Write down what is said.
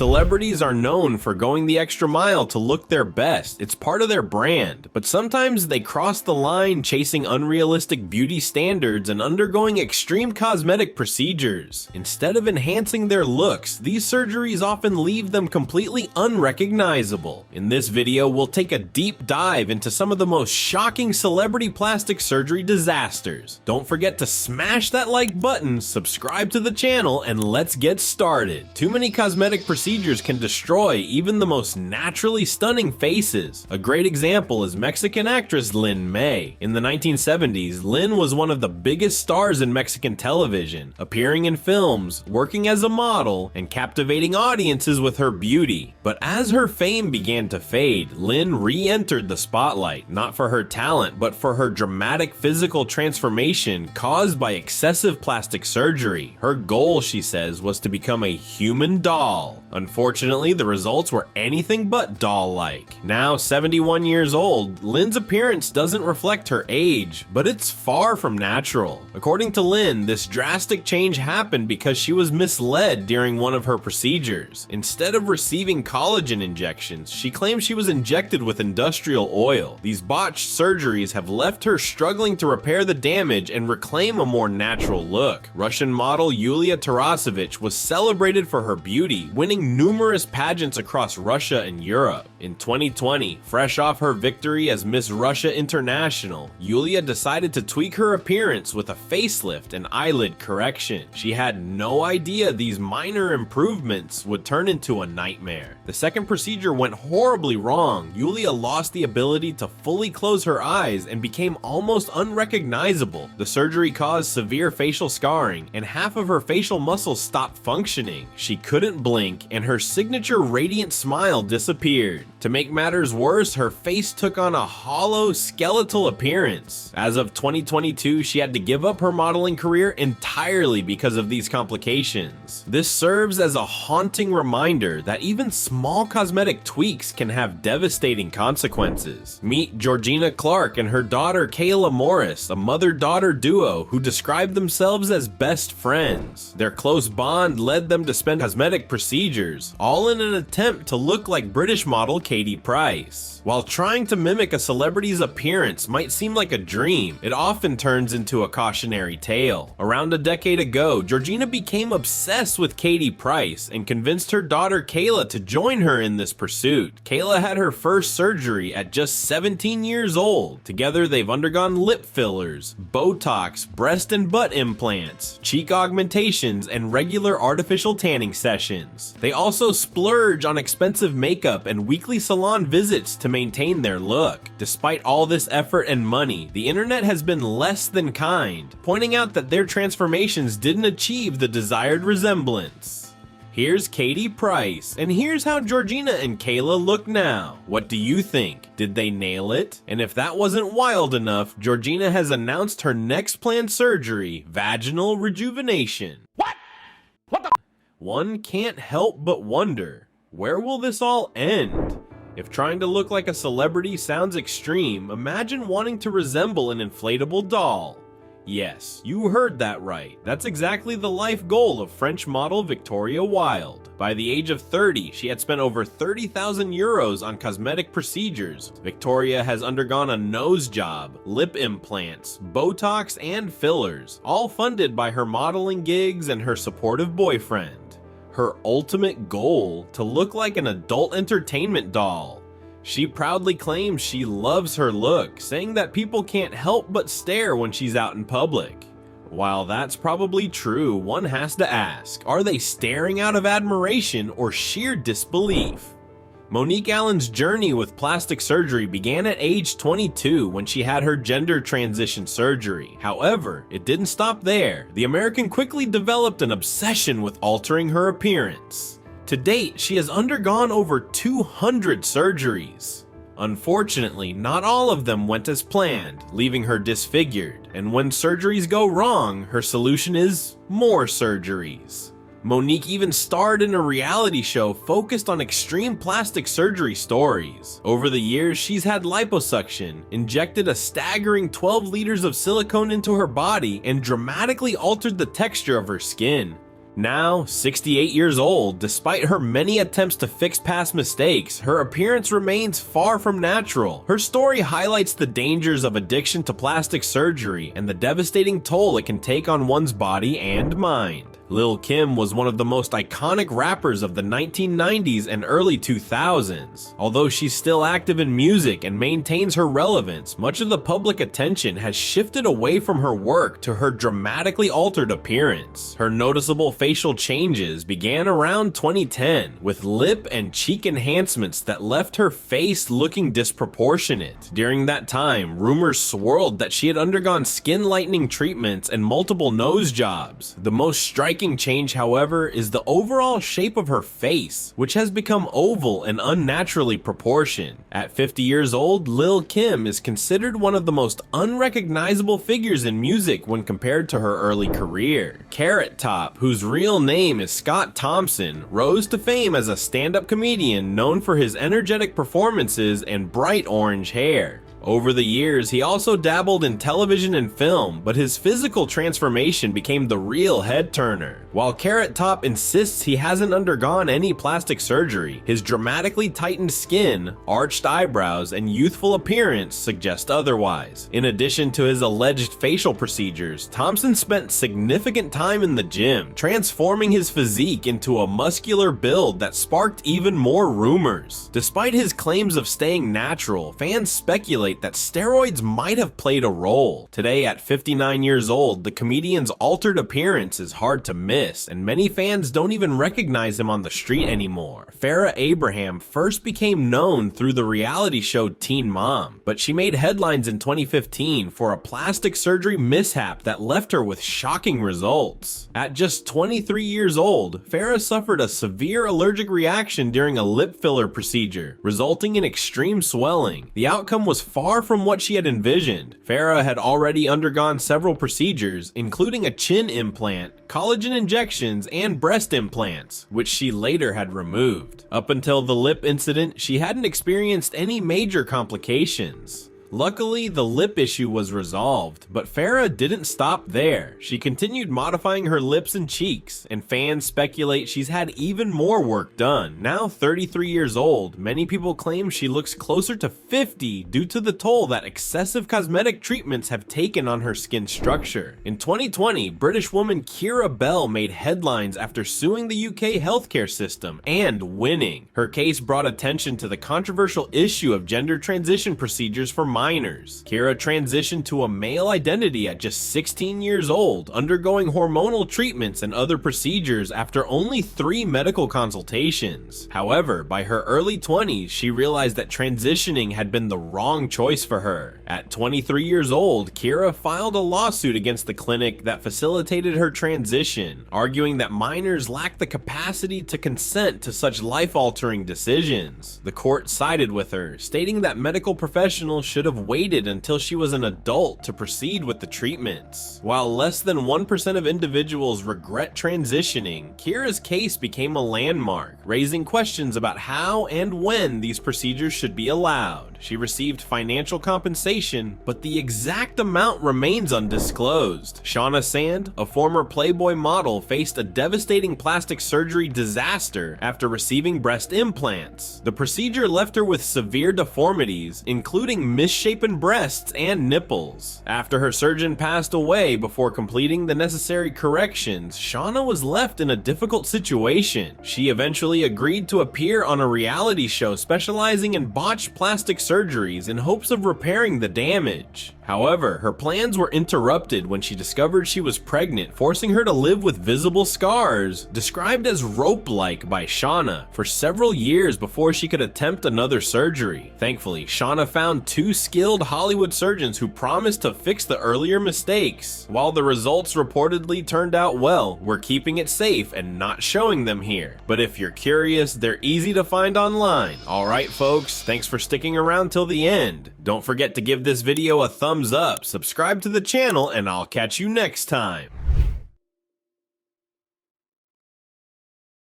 Celebrities are known for going the extra mile to look their best. It's part of their brand, but sometimes they cross the line chasing unrealistic beauty standards and undergoing extreme cosmetic procedures. Instead of enhancing their looks, these surgeries often leave them completely unrecognizable. In this video, we'll take a deep dive into some of the most shocking celebrity plastic surgery disasters. Don't forget to smash that like button, subscribe to the channel, and let's get started. Too many cosmetic procedures can destroy even the most naturally stunning faces. A great example is Mexican actress Lin May. In the 1970s, Lin was one of the biggest stars in Mexican television, appearing in films, working as a model, and captivating audiences with her beauty. But as her fame began to fade, Lin re-entered the spotlight, not for her talent, but for her dramatic physical transformation caused by excessive plastic surgery. Her goal, she says, was to become a human doll. Unfortunately, the results were anything but doll-like. Now 71 years old, Lin's appearance doesn't reflect her age, but it's far from natural. According to Lin, this drastic change happened because she was misled during one of her procedures. Instead of receiving collagen injections, she claims she was injected with industrial oil. These botched surgeries have left her struggling to repair the damage and reclaim a more natural look. Russian model Yulia Tarasevich was celebrated for her beauty, winning numerous pageants across Russia and Europe. In 2020, fresh off her victory as Miss Russia International, Yulia decided to tweak her appearance with a facelift and eyelid correction. She had no idea these minor improvements would turn into a nightmare. The second procedure went horribly wrong. Yulia lost the ability to fully close her eyes and became almost unrecognizable. The surgery caused severe facial scarring, and half of her facial muscles stopped functioning. She couldn't blink, and her signature radiant smile disappeared. To make matters worse, her face took on a hollow, skeletal appearance. As of 2022, she had to give up her modeling career entirely because of these complications. This serves as a haunting reminder that even small cosmetic tweaks can have devastating consequences. Meet Georgina Clark and her daughter Kayla Morris, a mother-daughter duo who described themselves as best friends. Their close bond led them to spend cosmetic procedures, all in an attempt to look like British model Katie Price. While trying to mimic a celebrity's appearance might seem like a dream, it often turns into a cautionary tale. Around a decade ago, Georgina became obsessed with Katie Price and convinced her daughter Kayla to join her in this pursuit. Kayla had her first surgery at just 17 years old. Together, they've undergone lip fillers, Botox, breast and butt implants, cheek augmentations, and regular artificial tanning sessions. They also splurge on expensive makeup and weekly salon visits to maintain their look. Despite all this effort and money, the internet has been less than kind, pointing out that their transformations didn't achieve the desired resemblance. Here's Katie Price, and here's how Georgina and Kayla look now. What do you think? Did they nail it? And if that wasn't wild enough, Georgina has announced her next planned surgery, vaginal rejuvenation. What? What the? One can't help but wonder, where will this all end? If trying to look like a celebrity sounds extreme, imagine wanting to resemble an inflatable doll. Yes, you heard that right. That's exactly the life goal of French model Victoria Wilde. By the age of 30, she had spent over 30,000 euros on cosmetic procedures. Victoria has undergone a nose job, lip implants, Botox, and fillers, all funded by her modeling gigs and her supportive boyfriend. Her ultimate goal, to look like an adult entertainment doll. She proudly claims she loves her look, saying that people can't help but stare when she's out in public. While that's probably true, one has to ask, are they staring out of admiration or sheer disbelief? Monique Allen's journey with plastic surgery began at age 22 when she had her gender transition surgery. However, it didn't stop there. The American quickly developed an obsession with altering her appearance. To date, she has undergone over 200 surgeries. Unfortunately, not all of them went as planned, leaving her disfigured. And when surgeries go wrong, her solution is more surgeries. Monique even starred in a reality show focused on extreme plastic surgery stories. Over the years, she's had liposuction, injected a staggering 12 liters of silicone into her body, and dramatically altered the texture of her skin. Now, 68 years old, despite her many attempts to fix past mistakes, her appearance remains far from natural. Her story highlights the dangers of addiction to plastic surgery and the devastating toll it can take on one's body and mind. Lil' Kim was one of the most iconic rappers of the 1990s and early 2000s. Although she's still active in music and maintains her relevance, much of the public attention has shifted away from her work to her dramatically altered appearance. Her noticeable facial changes began around 2010, with lip and cheek enhancements that left her face looking disproportionate. During that time, rumors swirled that she had undergone skin lightening treatments and multiple nose jobs. The most striking change, however, is the overall shape of her face, which has become oval and unnaturally proportioned. At 50 years old, Lil' Kim is considered one of the most unrecognizable figures in music when compared to her early career. Carrot Top, whose real name is Scott Thompson, rose to fame as a stand-up comedian known for his energetic performances and bright orange hair. Over the years, he also dabbled in television and film, but his physical transformation became the real head-turner. While Carrot Top insists he hasn't undergone any plastic surgery, his dramatically tightened skin, arched eyebrows, and youthful appearance suggest otherwise. In addition to his alleged facial procedures, Thompson spent significant time in the gym, transforming his physique into a muscular build that sparked even more rumors. Despite his claims of staying natural, fans speculate that steroids might have played a role. Today, at 59 years old, the comedian's altered appearance is hard to miss, and many fans don't even recognize him on the street anymore. Farrah Abraham first became known through the reality show Teen Mom, but she made headlines in 2015 for a plastic surgery mishap that left her with shocking results. At just 23 years old, Farrah suffered a severe allergic reaction during a lip filler procedure, resulting in extreme swelling. The outcome was far from what she had envisioned. Farrah had already undergone several procedures, including a chin implant, collagen injections, and breast implants, which she later had removed. Up until the lip incident, she hadn't experienced any major complications. Luckily, the lip issue was resolved, but Farrah didn't stop there. She continued modifying her lips and cheeks, and fans speculate she's had even more work done. Now 33 years old, many people claim she looks closer to 50 due to the toll that excessive cosmetic treatments have taken on her skin structure. In 2020, British woman Keira Bell made headlines after suing the UK healthcare system and winning. Her case brought attention to the controversial issue of gender transition procedures for minors. Keira transitioned to a male identity at just 16 years old, undergoing hormonal treatments and other procedures after only 3 medical consultations. However, by her early 20s, she realized that transitioning had been the wrong choice for her. At 23 years old, Keira filed a lawsuit against the clinic that facilitated her transition, arguing that minors lack the capacity to consent to such life-altering decisions. The court sided with her, stating that medical professionals should have waited until she was an adult to proceed with the treatments. While less than 1% of individuals regret transitioning, Keira's case became a landmark, raising questions about how and when these procedures should be allowed. She received financial compensation, but the exact amount remains undisclosed. Shauna Sand, a former Playboy model, faced a devastating plastic surgery disaster after receiving breast implants. The procedure left her with severe deformities, including misshapen breasts and nipples. After her surgeon passed away before completing the necessary corrections, Shauna was left in a difficult situation. She eventually agreed to appear on a reality show specializing in botched plastic surgeries in hopes of repairing the damage. However, her plans were interrupted when she discovered she was pregnant, forcing her to live with visible scars, described as rope-like by Shauna, for several years before she could attempt another surgery. Thankfully, Shauna found 2 skilled Hollywood surgeons who promised to fix the earlier mistakes. While the results reportedly turned out well, we're keeping it safe and not showing them here. But if you're curious, they're easy to find online. Alright folks, thanks for sticking around till the end. Don't forget to give this video a thumbs up, subscribe to the channel, and I'll catch you next time.